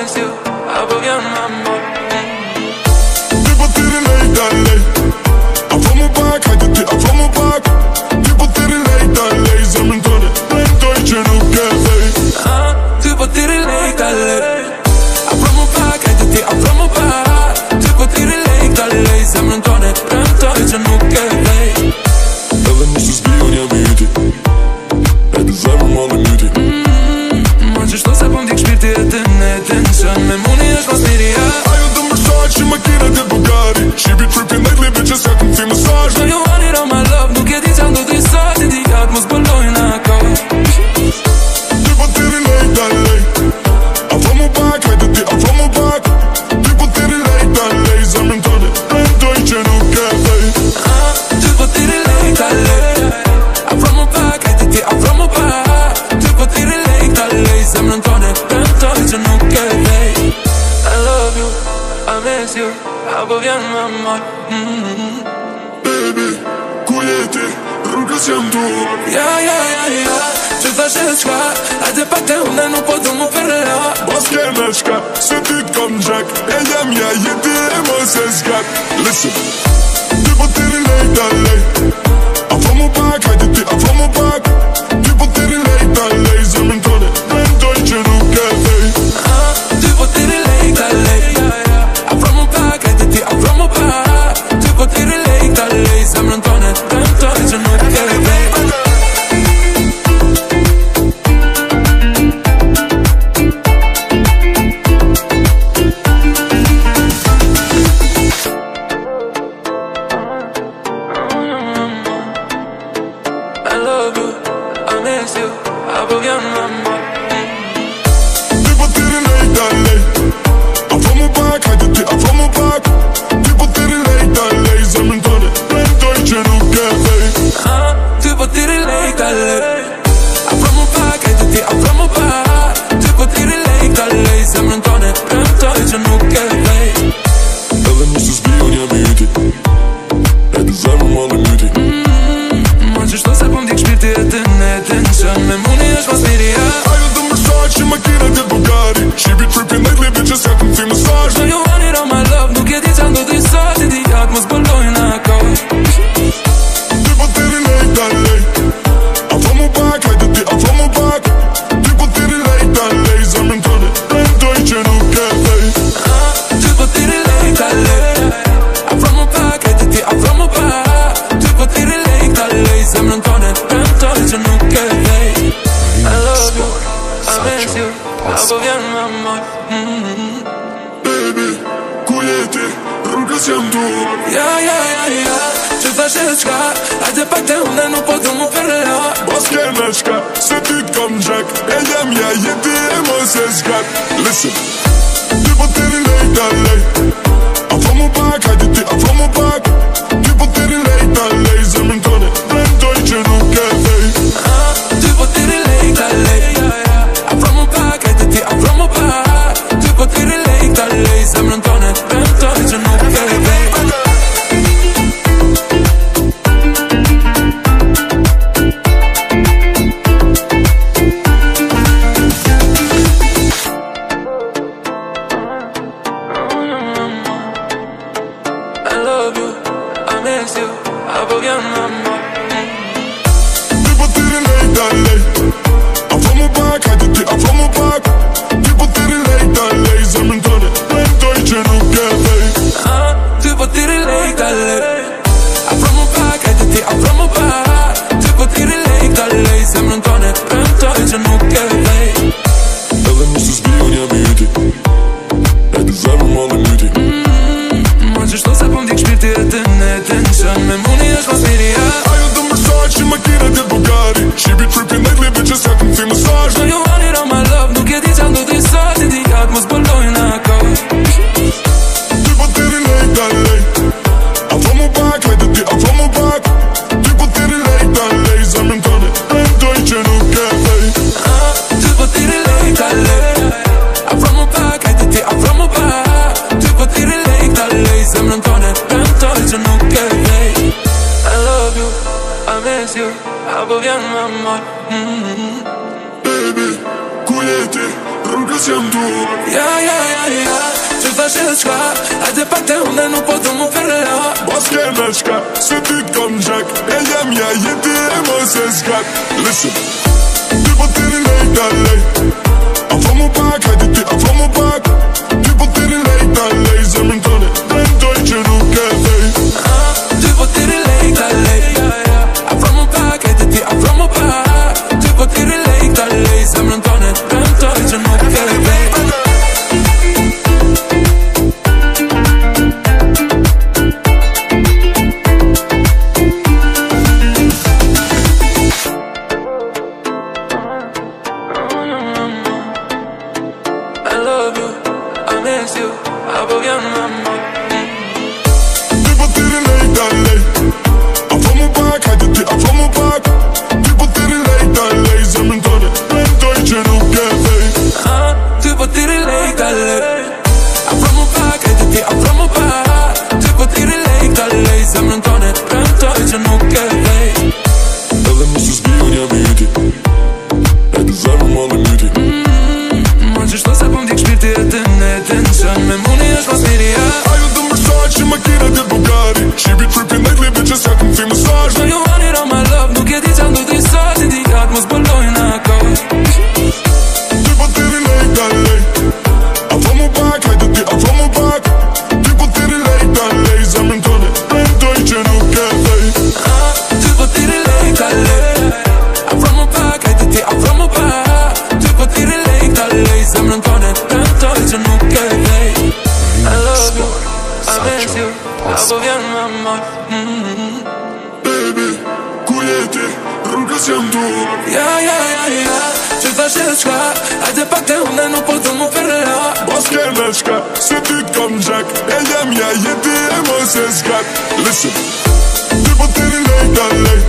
miss you, apo vjen m'amor. Ti po tiri lejta lej, afro mu pak, hajde ti afro mu pak. Ti po tiri lejta lej, zemrën tënde premtoj që nuk e vej. Ti po tiri lejta lej, afro mu pak, hajde ti afro mu pak. Ti po tiri lejta lej, zemrën tënde premtoj që nuk e vej. Edhe nëse s'bion jam i yti, hajde zemrën ma dhe myti. Ma qështu se po m'dik shpirti e të netin, qën me muni është mas miria. Ajo të mërsoj që më kire të Bugari, She be trippin' like live që s'ja këm fi mësaj. No you want it on my love, nuk e di që ndo t'i sa ti di atë mos bëllojnë ako. Ti po tiri lejta lej, afro mu pak, hajde ti afro mu pak. Ti po tiri lejta lej, zemrën tënde premtoj që nuk e vej. Ti po tiri lejta lej, afro mu pak, hajde ti afro mu pak. Ti po tiri lejta lej, zemrën tënde premtoj që nuk e vej. I love you, I miss you, apo vjen m'amor. Baby, ku jeti, rrugës jam tuaj. Ja, që thash e shka, hajde pak të unë nuk po du mu përra. Bas kene shka, se ty t'kom gjak, e jam ja jeti e mos e zgat. Listen, ti po tiri lejta lej, afro mu pak, hajde ti afro mu pak. Ti po tiri lejta lej, zemrën tënde premtoj që nuk e vej. Ti po tiri lejta lej, afro mu pak, hajde ti afro mu pak. Ti po tiri lejta lej, zemrën tënde premtoj që nuk e vej. I love you, I miss you, apo vjen m'amor. Ti po tiri lejta lej, afro mu pak, hajde ti afro mu pak. Ti po tiri lejta lej, zemrën tënde premtoj që nuk e vej. Ti po tiri lejta lej, afro mu pak, hajde ti afro mu pak. Ti po tiri lejta lej, zemrën tënde premtoj që nuk e vej. Edhe nëse s'bion jam i yti, hajde zemrën ma dhe myti. Ma qështu se po m'dik shpirti e të netin, qën me muni është mas miria. Ajo të mërsoj që më kire të Bugari, She be trippin' like live që s'ja këm fi mësaj. No you want it on my love, nuk e di që ndo t'i sa ti di atë mos bëllojnë ako. Ti po tiri lejta lej, afro mu pak, hajde ti afro mu pak. Ti po tiri lejta lej, zemrën tënde premtoj që nuk e vej. Ti po tiri lejta lej, afro mu pak, hajde ti afro mu pak. Ti po tiri lejta lej, zemrën tënde premtoj që nuk e vej. I love you, I miss you, apo vjen m'amor. Baby, ku jeti, rrugës jam tuaj. Ja, që thash e shka, hajde pak të unë nuk po du mu përra. Bas kene shka, se ty t'kom gjak, e jam ja jeti e mos e zgat. Listen, ti po tiri lejta lej, afro mu pak, hajde ti afro mu pak. Ti po tiri lejta lej, zemrën tënde premtoj që nuk e vej. Ti po tiri lejta lej, afro mu pak, hajde ti afro mu pak. Ti po tiri lejta lej, zemrën tënde premtoj që nuk e vej. I love you, I miss you, apo vjen m'amor. Ti po tiri lejta lej, afro mu pak, hajde ti afro mu pak. Ti po tiri lejta lej, zemrën tënde premtoj që nuk e vej. Ti po tiri lejta lej, afro mu pak, hajde ti afro mu pak. Ti po tiri lejta lej, zemrën tënde premtoj që nuk e vej. Edhe nëse s'bion jam i yti, hajde zemrën ma dhe myti. Ma qështu se po m'dik shpirti e të netin, qën me muni është mas miria. Ajo të mërsoj që më kire të Bugari, She be trippin' like live që s'ja këm fi mësaj. No you want it on my love, nuk e di që ndo t'i sa ti di atë mos bëllojnë ako. Ti po tiri lejta lej, afro mu pak, hajde ti afro mu pak. Ti po tiri lejta lej, zemrën tënde premtoj që nuk e vej. Ti po tiri lejta lej, afro mu pak, hajde ti afro mu pak. Ti po tiri lejta lej, zemrën tënde premtoj që nuk e vej. I love you, I miss you, apo vjen m'amor. Baby, ku jeti, rugă-ți am tu. Ce faci ăștia? Hai departe unde nu pot drumul ferrea. Баскеночка, сидит comme Jack. Ella mia yedi emoție scat. Listen, tu poteri lei da lei. Avem un pac, haide-te, avem un pac. Tu poteri lei da lei. Zemintone, doi ce nu cădei. Tu poteri lei da lei. Avem un pac, haide-te, avem un pac. Tu poteri lei da lei. Zemintone, doi ce nu cădei. Tu poteri lei da lei. Avem un pac, haide-te, avem un pac. Tu poteri lei da lei. Zemintone, doi ce nu cădei. Tu poteri lei da lei. Avem un pac, haide-te, avem un pac. Tu poteri lei da lei. Zemintone, doi ce nu cădei. Ela måste spionera myte. Är det samma man är myte? Можешь что запомнить, шпирты, это не теншн. Мемуния, что смирия. Ai o dumb massage, macchina del Bugatti. She be tripping lately, bitches, я cum fi massage. No, you want it all my love. Nu chiedi ți-am doi sorți. Indicat, mă spăloi în acolo. Tu poteri lei da lei. Avem un pac, haide-te, avem un pac. Tu poteri lei da lei. Zemintone, doi ce nu cădei. Tu poteri lei da lei. Avem un pac, haide-te, avem un pac. Tu poteri lei da lei. Zemintone, doi ce nu cădei. I love you, I miss you. Aboviam amor. Baby, cuiete, rugă-ți am tu. Ce faci ăștia? Hai departe unde nu pot drumul ferrea. Баскеночка, сидит comme Jack. Ella mia yedi emoție scat. Listen, tu poteri lei da lei.